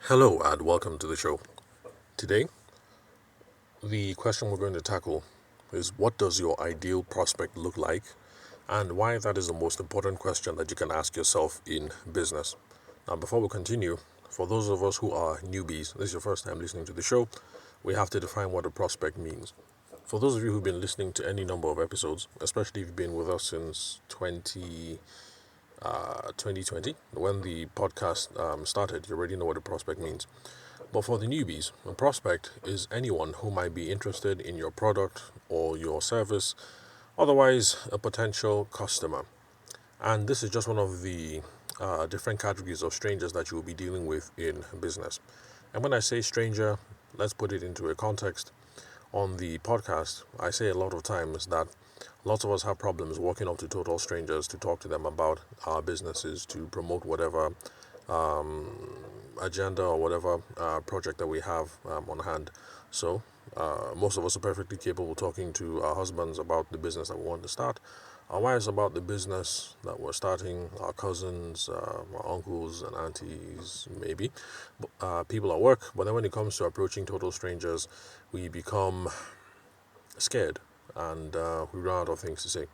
Hello and welcome to the show. Today, the question we're going to tackle is what does your ideal prospect look like and why that is the most important question that you can ask yourself in business. Now, before we continue, for those of us who are newbies, this is your first time listening to the show, we have to define what a prospect means. For those of you who've been listening to any number of episodes, especially if you've been with us since 2020, when the podcast started, you already know what a prospect means. But for the newbies, a prospect is anyone who might be interested in your product or your service, otherwise, a potential customer. And this is just one of the different categories of strangers that you will be dealing with in business. And when I say stranger, let's put it into a context. On the podcast, I say a lot of times that lots of us have problems walking up to total strangers to talk to them about our businesses, to promote whatever agenda or whatever project that we have on hand. So, most of us are perfectly capable talking to our husbands about the business that we want to start, our wives about the business that we're starting, our cousins, our uncles and aunties, maybe, people at work. But then when it comes to approaching total strangers, we become scared and we run out of things to say.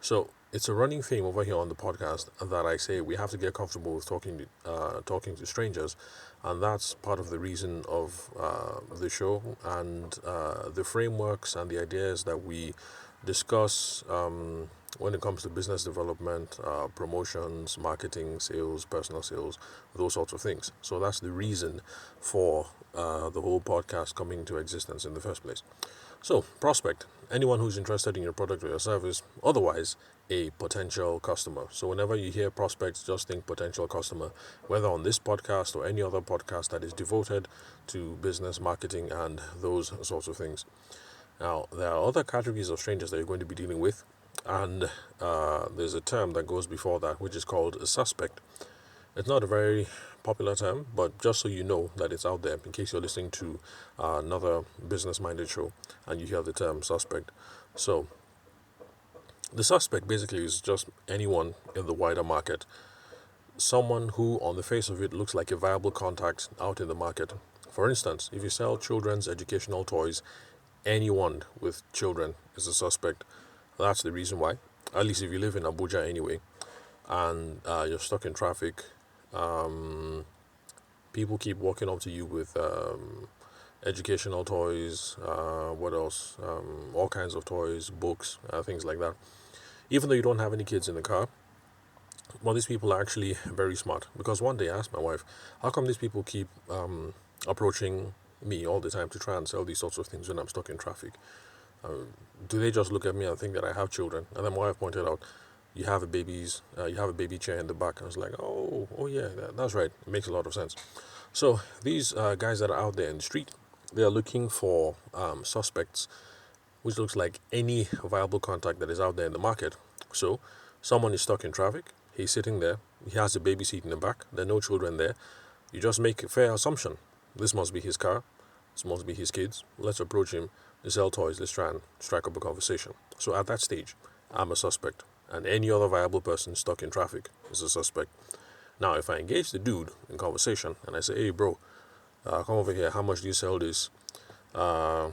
So it's a running theme over here on the podcast that I say we have to get comfortable with talking to strangers, and that's part of the reason of the show and the frameworks and the ideas that we discuss when it comes to business development, promotions, marketing, sales, personal sales, those sorts of things. So that's the reason for the whole podcast coming into existence in the first place. So, prospect, anyone who's interested in your product or your service, otherwise, a potential customer. So, whenever you hear prospects, just think potential customer, whether on this podcast or any other podcast that is devoted to business, marketing, and those sorts of things. Now, there are other categories of strangers that you're going to be dealing with, and there's a term that goes before that, which is called a suspect. It's not a very popular term, but just so you know that it's out there in case you're listening to another business minded show and you hear the term suspect. So, the suspect basically is just anyone in the wider market, someone who, on the face of it, looks like a viable contact out in the market. For instance, if you sell children's educational toys, anyone with children is a suspect. That's the reason why. At least if you live in Abuja anyway, and you're stuck in traffic, people keep walking up to you with educational toys, what else? All kinds of toys, books, things like that. Even though you don't have any kids in the car, well, these people are actually very smart. Because one day I asked my wife, how come these people keep approaching me all the time to try and sell these sorts of things when I'm stuck in traffic? Do they just look at me and think that I have children? And then my wife pointed out, you have a baby chair in the back. I was like, oh yeah, that's right. It makes a lot of sense. So these guys that are out there in the street, they are looking for suspects, which looks like any viable contact that is out there in the market. So someone is stuck in traffic. He's sitting there. He has a baby seat in the back. There are no children there. You just make a fair assumption. This must be his car. This must be his kids. Let's approach him. Let's sell toys. Let's try and strike up a conversation. So at that stage, I'm a suspect. And any other viable person stuck in traffic is a suspect. Now, if I engage the dude in conversation and I say, hey, bro, come over here. How much do you sell this? Uh,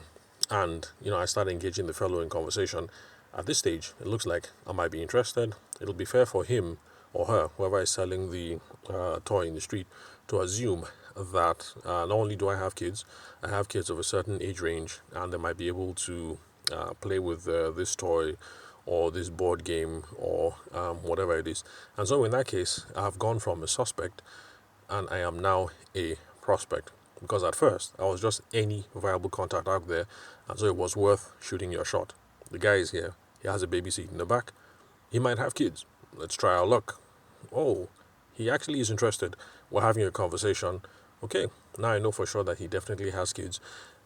and, I start engaging the fellow in conversation. At this stage, it looks like I might be interested. It'll be fair for him or her, whoever is selling the toy in the street, to assume that not only do I have kids, I have kids of a certain age range, and they might be able to play with this toy or this board game or whatever it is. And so in that case, I have gone from a suspect and I am now a prospect. Because at first, I was just any viable contact out there, and so it was worth shooting your shot. The guy is here, he has a baby seat in the back, he might have kids. Let's try our luck. Oh, he actually is interested. We're having a conversation. Okay, now I know for sure that he definitely has kids.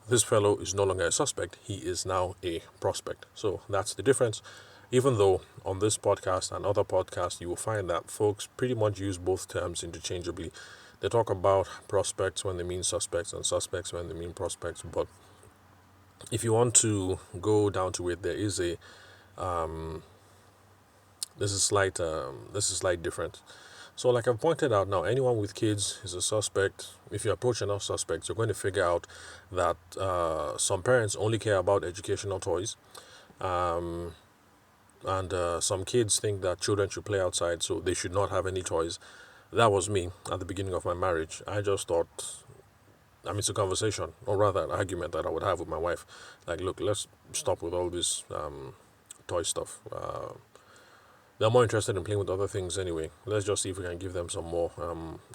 This fellow is no longer a suspect, he is now a prospect. So that's the difference. Even though on this podcast and other podcasts, you will find that folks pretty much use both terms interchangeably. They talk about prospects when they mean suspects and suspects when they mean prospects. But if you want to go down to it, there's a slight difference. So, like I've pointed out now, anyone with kids is a suspect. If you approach enough suspects, you're going to figure out that some parents only care about educational toys, um, and some kids think that children should play outside, so they should not have any toys. That was me at the beginning of my marriage. I just thought, I mean, it's a conversation, or rather, an argument that I would have with my wife. Like, look, let's stop with all this toy stuff. They're more interested in playing with other things anyway. Let's just see if we can give them some more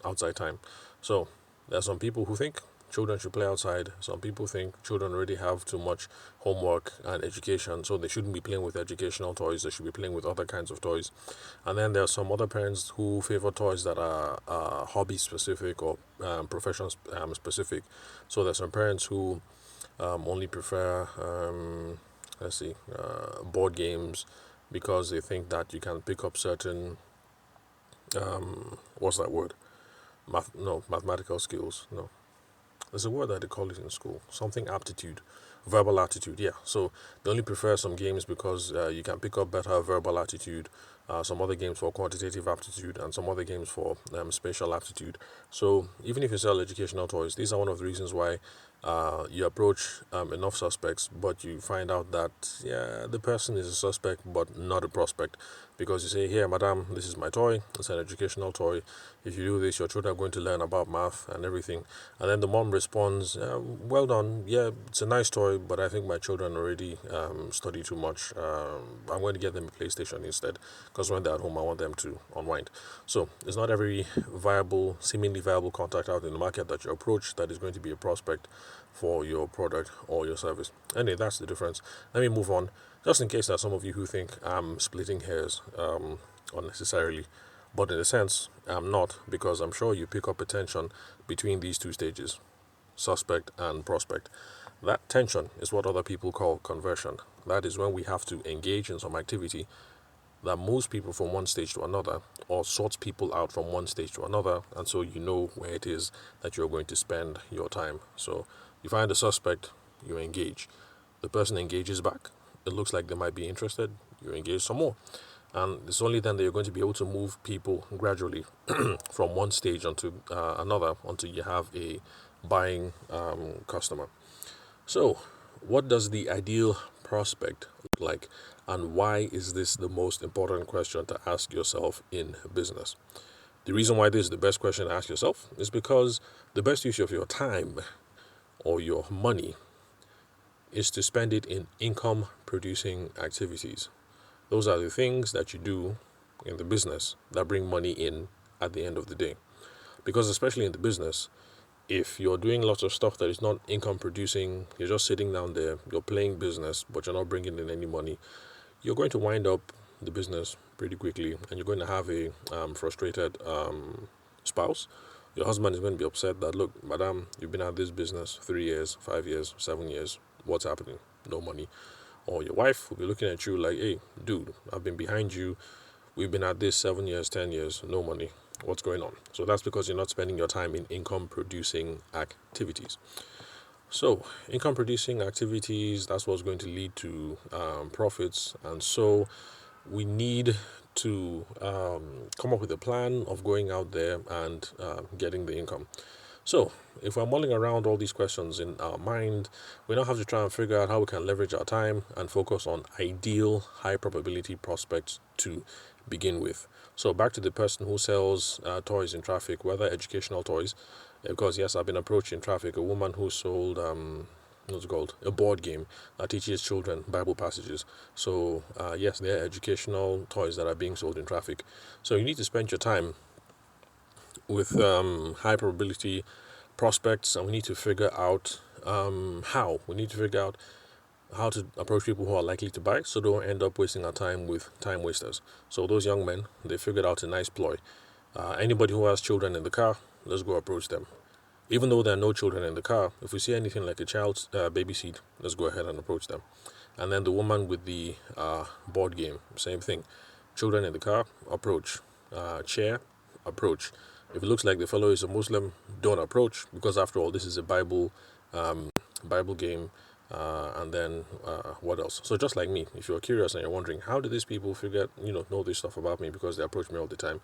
outside time. So there are some people who think children should play outside. Some people think children already have too much homework and education, so they shouldn't be playing with educational toys. They should be playing with other kinds of toys. And then there are some other parents who favor toys that are hobby specific or profession specific. So there's some parents who only prefer, let's see, board games because they think that you can pick up certain, what's that word? Mathematical skills. No, there's a word that they call it in school. Something aptitude, verbal aptitude. Yeah. So they only prefer some games because you can pick up better verbal aptitude. Some other games for quantitative aptitude and some other games for spatial aptitude. So even if you sell educational toys, these are one of the reasons why you approach enough suspects, but you find out that yeah, the person is a suspect but not a prospect, because you say, here, madam, this is my toy. It's an educational toy. If you do this, your children are going to learn about math and everything. And then the mom responds, well done, yeah, it's a nice toy, but I think my children already study too much. I'm going to get them a PlayStation instead, because when they're at home, I want them to unwind. So it's not every seemingly viable contact out in the market that you approach that is going to be a prospect for your product or your service. Anyway, that's the difference. Let me move on, just in case there are some of you who think I'm splitting hairs unnecessarily. But in a sense, I'm not, because I'm sure you pick up a tension between these two stages, suspect and prospect. That tension is what other people call conversion. That is when we have to engage in some activity that moves people from one stage to another or sorts people out from one stage to another, and so you know where it is that you're going to spend your time. So you find a suspect, you engage. The person engages back. It looks like they might be interested, you engage some more. And it's only then that you're going to be able to move people gradually from one stage onto another until you have a buying customer. So, what does the ideal prospect look like, and why is this the most important question to ask yourself in business? The reason why this is the best question to ask yourself is because the best use of your time or your money is to spend it in income producing activities. Those are the things that you do in the business that bring money in at the end of the day. Because, especially in the business, if you're doing lots of stuff that is not income producing, you're just sitting down there, you're playing business, but you're not bringing in any money, you're going to wind up the business pretty quickly, and you're going to have a frustrated spouse. Your husband is going to be upset that, look, madam, you've been at this business 3 years, 5 years, 7 years. What's happening? No money. Or your wife will be looking at you like, hey, dude, I've been behind you. We've been at this 7 years, 10 years, no money. What's going on? So that's because you're not spending your time in income producing activities. So, income producing activities, that's what's going to lead to profits. And so, we need to come up with a plan of going out there and getting the income. So, if we're mulling around all these questions in our mind, we now have to try and figure out how we can leverage our time and focus on ideal, high probability prospects to begin with. So, back to the person who sells toys in traffic, whether educational toys, because yes, I've been approached in traffic a woman who sold what's it called, a board game that teaches children Bible passages. So yes, there are educational toys that are being sold in traffic. So you need to spend your time with high probability prospects, and we need to figure out how. We need to figure out how to approach people who are likely to buy, so don't end up wasting our time with time wasters. So those young men, they figured out a nice ploy. Anybody who has children in the car, let's go approach them. Even though there are no children in the car, if we see anything like a child's baby seat, let's go ahead and approach them. And then the woman with the board game, same thing. Children in the car, approach. Chair, approach. If it looks like the fellow is a Muslim, don't approach, because after all, this is a Bible game. And then what else? So just like me, if you're curious and you're wondering, how do these people know this stuff about me because they approach me all the time?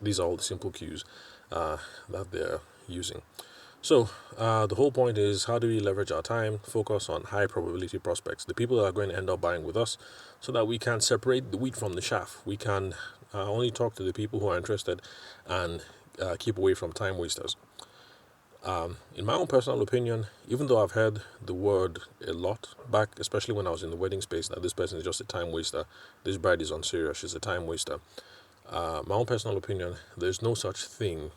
These are all the simple cues that they're using. So the whole point is, how do we leverage our time, focus on high probability prospects, the people that are going to end up buying with us, so that we can separate the wheat from the chaff. We can only talk to the people who are interested and keep away from time wasters. In my own personal opinion, even though I've heard the word a lot back, especially when I was in the wedding space, that this person is just a time waster, this bride is unserious, she's a time waster. My own personal opinion, there's no such thing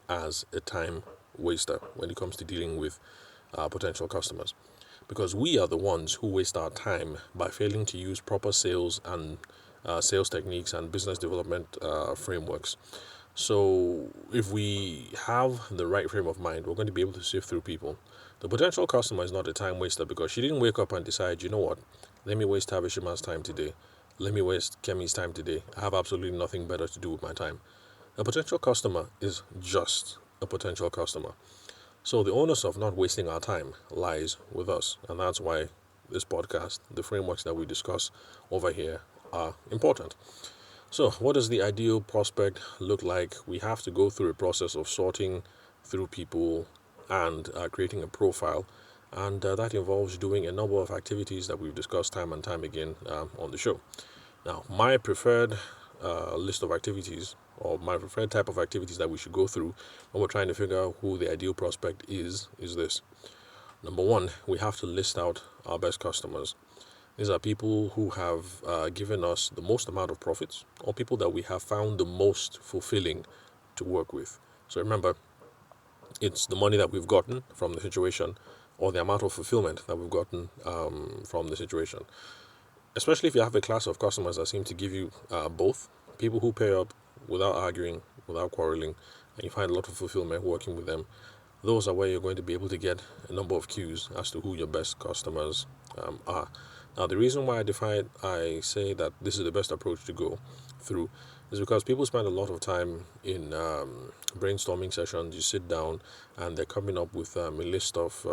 as a time waster when it comes to dealing with potential customers, because we are the ones who waste our time by failing to use proper sales and sales techniques and business development frameworks. So if we have the right frame of mind, we're going to be able to sift through people. The potential customer is not a time waster because she didn't wake up and decide, you know what, let me waste Tabishima's time today. Let me waste Kemi's time today. I have absolutely nothing better to do with my time. A potential customer is just a potential customer. So the onus of not wasting our time lies with us. And that's why this podcast, the frameworks that we discuss over here, are important. So, what does the ideal prospect look like? We have to go through a process of sorting through people and creating a profile, and that involves doing a number of activities that we've discussed time and time again on the show. Now, my preferred list of activities, or my preferred type of activities that we should go through when we're trying to figure out who the ideal prospect is this. Number one, we have to list out our best customers. These are people who have given us the most amount of profits, or people that we have found the most fulfilling to work with. So remember, it's the money that we've gotten from the situation, or the amount of fulfillment that we've gotten from the situation. Especially if you have a class of customers that seem to give you both, people who pay up without arguing, without quarreling, and you find a lot of fulfillment working with them. Those are where you're going to be able to get a number of cues as to who your best customers are. Now, the reason why I say that this is the best approach to go through is because people spend a lot of time in brainstorming sessions. You sit down and they're coming up with a list of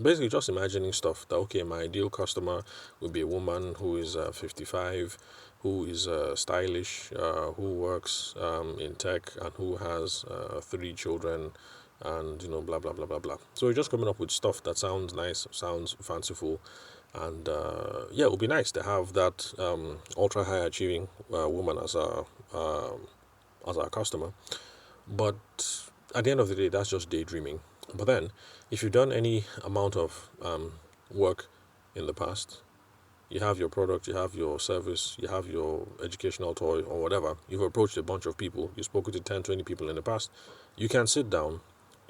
basically just imagining stuff that, okay, my ideal customer would be a woman who is 55, who is stylish, who works in tech, and who has 3 children, and blah blah blah blah blah. So we're just coming up with stuff that sounds nice, sounds fanciful, and yeah, it would be nice to have that ultra high achieving woman as our customer. But at the end of the day, that's just daydreaming. But then, if you've done any amount of work in the past, you have your product, you have your service, you have your educational toy or whatever, you've approached a bunch of people, you've spoken to 10, 20 people in the past, you can sit down,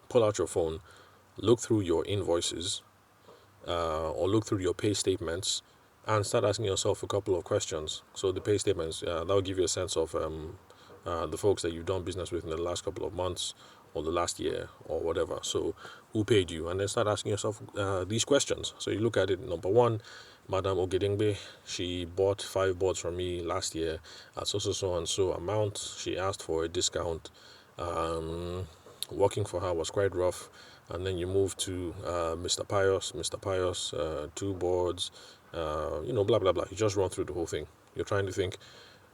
pull out your phone, look through your invoices, or look through your pay statements, and start asking yourself a couple of questions. So the pay statements, that will give you a sense of the folks that you've done business with in the last couple of months or the last year or whatever. So who paid you? And then start asking yourself these questions. So you look at it. Number one, Madam Ogedengbe, she bought 5 boards from me last year at so and so amount. She asked for a discount. Working for her was quite rough. And then you move to Mr. Pius. Mr. Pius, 2 boards, blah, blah, blah. You just run through the whole thing. You're trying to think,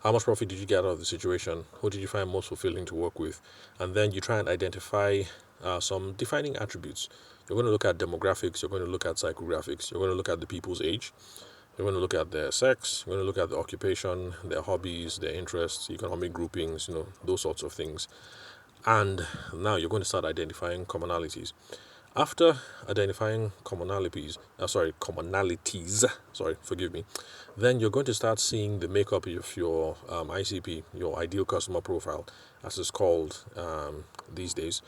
how much profit did you get out of the situation? Who did you find most fulfilling to work with? And then you try and identify some defining attributes. You're going to look at demographics. You're going to look at psychographics. You're going to look at the people's age. You're going to look at their sex. You're going to look at their occupation, their hobbies, their interests, economic groupings, those sorts of things. And now you're going to start identifying commonalities. After identifying commonalities, forgive me, then you're going to start seeing the makeup of your ICP, your ideal customer profile, as it's called these days.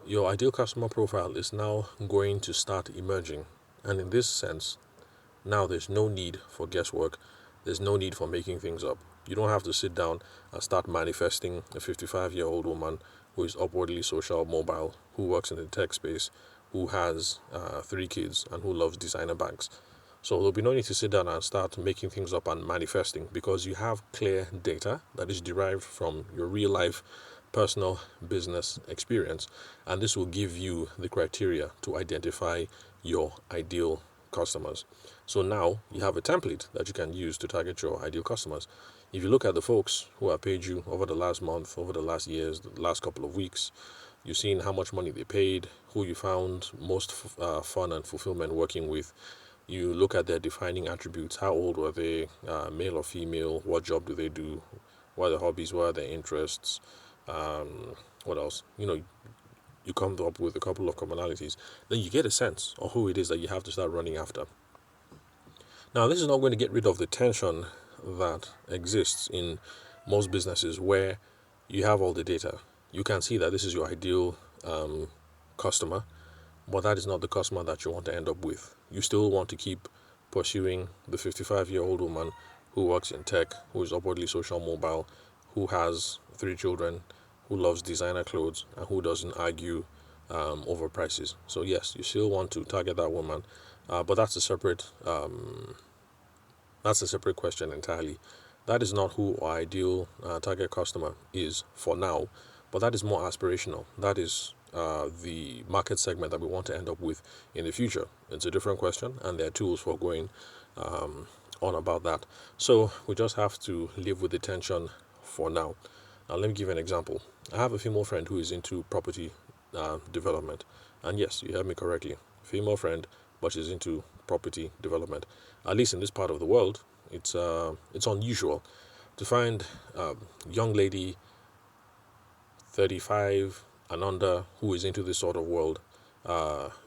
Your ideal customer profile is now going to start emerging. And in this sense, now there's no need for guesswork. There's no need for making things up. You don't have to sit down and start manifesting a 55-year-old woman who is upwardly social, mobile, who works in the tech space, who has 3 kids, and who loves designer bags. So there'll be no need to sit down and start making things up and manifesting, because you have clear data that is derived from your real life personal business experience, and this will give you the criteria to identify your ideal customers. So now you have a template that you can use to target your ideal customers. If you look at the folks who have paid you over the last month, over the last years, the last couple of weeks, you've seen how much money they paid, who you found most fun and fulfillment working with. You look at their defining attributes. How old were they? Male or female? What job do they do? What are their hobbies? What are their interests? What else? You come up with a couple of commonalities. Then you get a sense of who it is that you have to start running after. Now, this is not going to get rid of the tension that exists in most businesses where you have all the data. You can see that this is your ideal customer, but that is not the customer that you want to end up with. You still want to keep pursuing the 55-year-old woman who works in tech, who is upwardly social mobile, who has 3 children, who loves designer clothes, and who doesn't argue over prices. So yes, you still want to target that woman, but that's a separate question entirely. That is not who our ideal target customer is for now, but that is more aspirational. That is the market segment that we want to end up with in the future. It's a different question, and there are tools for going on about that. So we just have to live with the tension for now. Now, let me give you an example. I have a female friend who is into property development. And yes, you heard me correctly. Female friend, but she's into property development. At least in this part of the world, it's unusual to find a young lady 35 and under who is into this sort of world,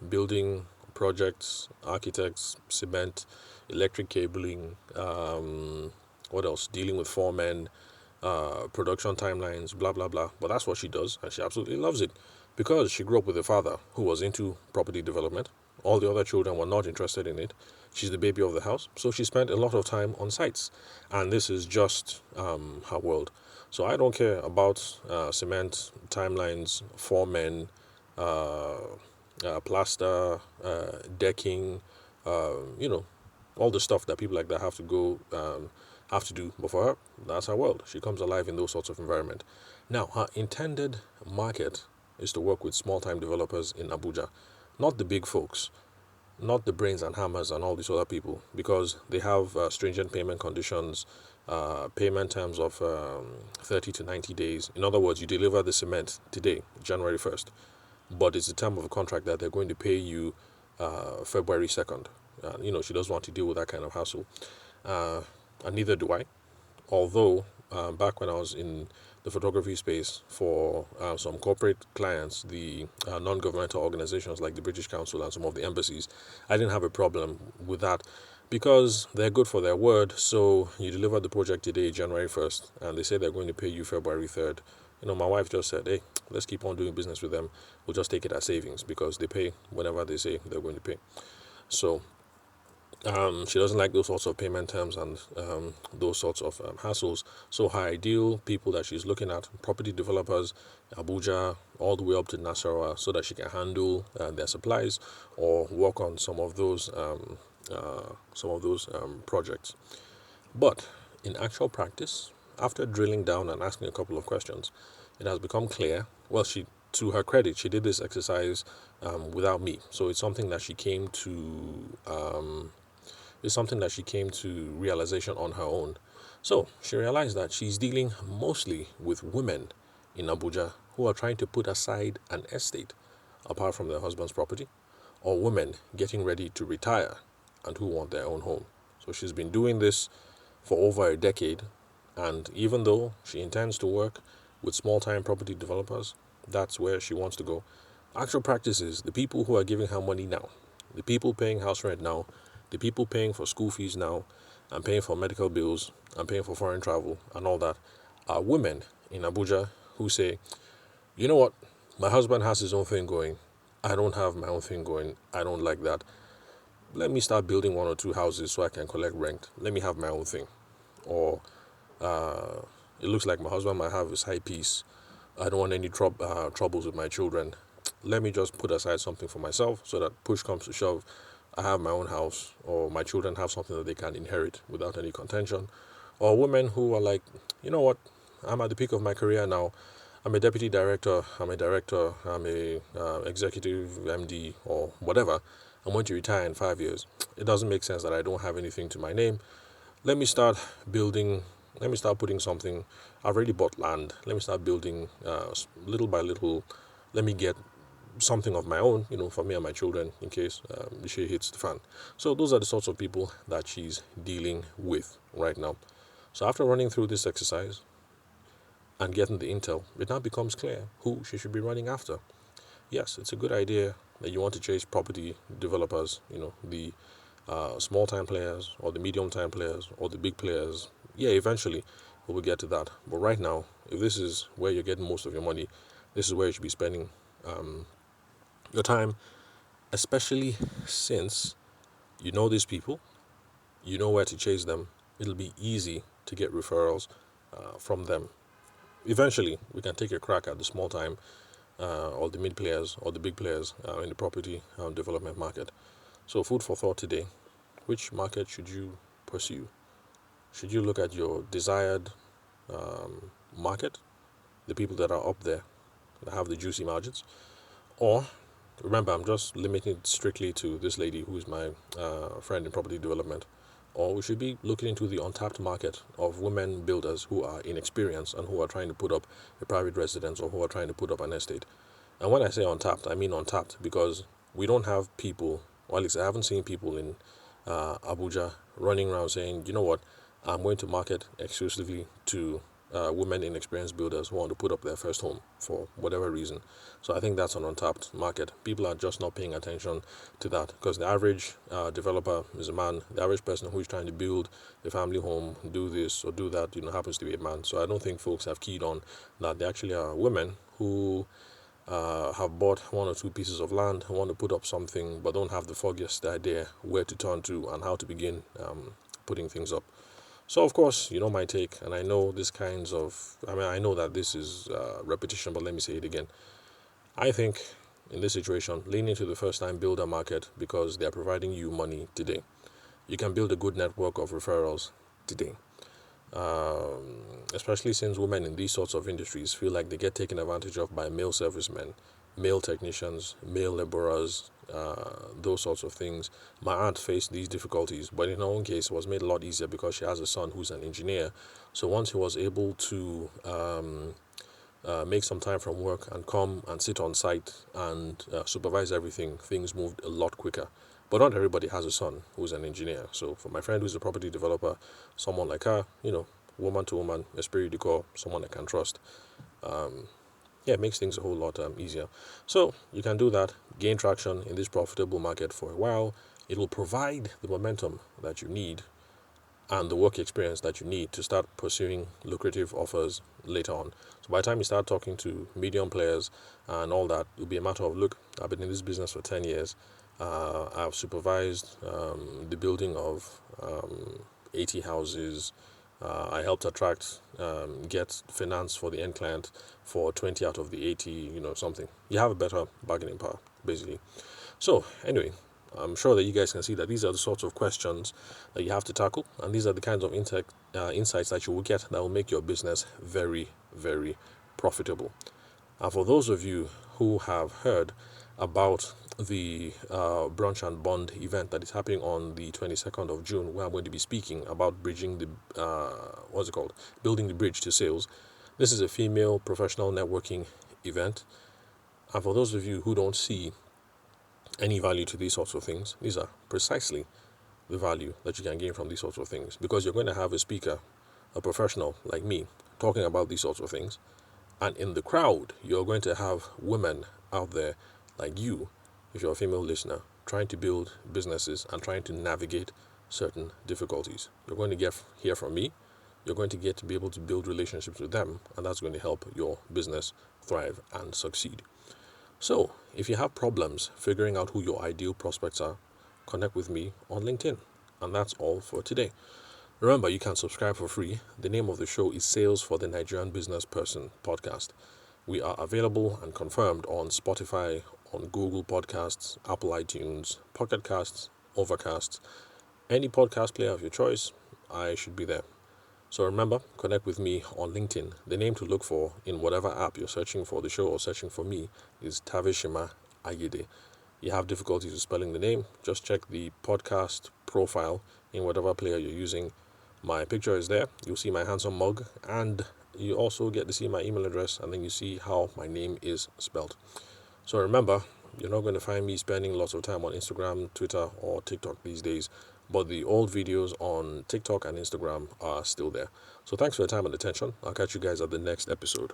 building projects, architects, cement, electric cabling, what else? Dealing with foremen, production timelines, blah blah blah. But that's what she does, and she absolutely loves it because she grew up with a father who was into property development. All the other children were not interested in it. She's the baby of the house, so she spent a lot of time on sites, and this is just her world. So I don't care about cement timelines, foremen, plaster, decking, all the stuff that people like that have to go have to do. But for her, that's her world. She comes alive in those sorts of environment. Now, her intended market is to work with small-time developers in Abuja, not the big folks, not the brains and hammers and all these other people, because they have stringent payment conditions, payment terms of 30 to 90 days. In other words, you deliver the cement today, January 1st, but it's the term of a contract that they're going to pay you February 2nd. She doesn't want to deal with that kind of hassle. And neither do I. Although, back when I was in the photography space for some corporate clients, the non-governmental organizations like the British Council and some of the embassies, I didn't have a problem with that because they're good for their word. So you deliver the project today, January 1st, and they say they're going to pay you February 3rd. My wife just said, hey, let's keep on doing business with them. We'll just take it as savings because they pay whenever they say they're going to pay. So she doesn't like those sorts of payment terms and those sorts of hassles. So her ideal people that she's looking at, property developers, Abuja, all the way up to Nasarawa, so that she can handle their supplies or work on some of those projects. But in actual practice, after drilling down and asking a couple of questions, it has become clear. Well, to her credit, she did this exercise without me. So it's something that she came to. It's something that she came to realization on her own. So she realized that she's dealing mostly with women in Abuja who are trying to put aside an estate apart from their husband's property, or women getting ready to retire and who want their own home. So she's been doing this for over a decade, and even though she intends to work with small-time property developers, that's where she wants to go. Actual practice is the people who are giving her money now, the people paying house rent now, the people paying for school fees now, and paying for medical bills, and paying for foreign travel, and all that, are women in Abuja who say, you know what, my husband has his own thing going. I don't have my own thing going. I don't like that. Let me start building 1 or 2 houses so I can collect rent. Let me have my own thing. Or it looks like my husband might have his high piece. I don't want any troubles with my children. Let me just put aside something for myself so that push comes to shove, I have my own house, or my children have something that they can inherit without any contention. Or women who are like, you know what, I'm at the peak of my career now. I'm a deputy director, I'm a director, I'm a executive MD, or whatever. I'm going to retire in 5 years. It doesn't make sense that I don't have anything to my name. Let me start building let me start putting something. I've already bought land. Let me start building little by little. Let me get something of my own, for me and my children in case the shit hits the fan. So those are the sorts of people that she's dealing with right now. So after running through this exercise and getting the intel, it now becomes clear who she should be running after. Yes, it's a good idea that you want to chase property developers, the small time players or the medium time players or the big players. Yeah, eventually we will get to that. But right now, if this is where you're getting most of your money, this is where you should be spending your time, especially since you know these people, you know where to chase them. It'll be easy to get referrals from them. Eventually, we can take a crack at the small time or the mid players or the big players in the property development market. So, food for thought today: which market should you pursue? Should you look at your desired market, the people that are up there that have the juicy margins, or remember, I'm just limiting it strictly to this lady who is my friend in property development. Or we should be looking into the untapped market of women builders who are inexperienced and who are trying to put up a private residence or who are trying to put up an estate. And when I say untapped, I mean untapped because we don't have people, or at least I haven't seen people in Abuja running around saying, you know what, I'm going to market exclusively to women inexperienced builders who want to put up their first home for whatever reason. So I think that's an untapped market. People are just not paying attention to that because the average developer is a man. The average person who is trying to build a family home, do this or do that, happens to be a man. So I don't think folks have keyed on that. They actually are women who have bought one or two pieces of land, want to put up something, but don't have the foggiest idea where to turn to and how to begin putting things up. So, of course, you know my take, and I know I know that this is repetition, but let me say it again. I think in this situation, lean into the first time builder market because they are providing you money today. You can build a good network of referrals today. Especially since women in these sorts of industries feel like they get taken advantage of by male servicemen, male technicians, male laborers, those sorts of things. My aunt faced these difficulties, but in her own case, it was made a lot easier because she has a son who's an engineer. So once he was able to make some time from work and come and sit on site and supervise everything, things moved a lot quicker. But not everybody has a son who's an engineer. So for my friend who's a property developer, someone like her, woman to woman, esprit de corps, someone I can trust. It makes things a whole lot easier. So you can do that, gain traction in this profitable market for a while. It will provide the momentum that you need and the work experience that you need to start pursuing lucrative offers later on. So by the time you start talking to medium players and all that, it'll be a matter of, look, I've been in this business for 10 years. I've supervised the building of 80 houses. I helped get finance for the end client for 20 out of the 80, something. You have a better bargaining power, basically. So, anyway, I'm sure that you guys can see that these are the sorts of questions that you have to tackle, and these are the kinds of insights that you will get that will make your business very, very profitable. And for those of you who have heard about the Brunch and Bond event that is happening on the 22nd of June, where I'm going to be speaking about bridging building the bridge to sales. This is a female professional networking event. And for those of you who don't see any value to these sorts of things, these are precisely the value that you can gain from these sorts of things, because you're going to have a speaker, a professional like me, talking about these sorts of things, and in the crowd you're going to have women out there like you, if you're a female listener, trying to build businesses and trying to navigate certain difficulties. You're going to hear from me. You're going to get to be able to build relationships with them, and that's going to help your business thrive and succeed. So, if you have problems figuring out who your ideal prospects are, connect with me on LinkedIn. And that's all for today. Remember, you can subscribe for free. The name of the show is Sales for the Nigerian Business Person Podcast. We are available and confirmed on Spotify, on Google Podcasts, Apple iTunes, Pocket Casts, Overcast, any podcast player of your choice. I should be there. So remember, connect with me on LinkedIn. The name to look for in whatever app you're searching for the show or searching for me is Tavishima Ayede. You have difficulties with spelling the name, just check the podcast profile in whatever player you're using. My picture is there. You'll see my handsome mug, and you also get to see my email address, and then you see how my name is spelled. So remember, you're not going to find me spending lots of time on Instagram, Twitter, or TikTok these days, but the old videos on TikTok and Instagram are still there. So thanks for your time and attention. I'll catch you guys at the next episode.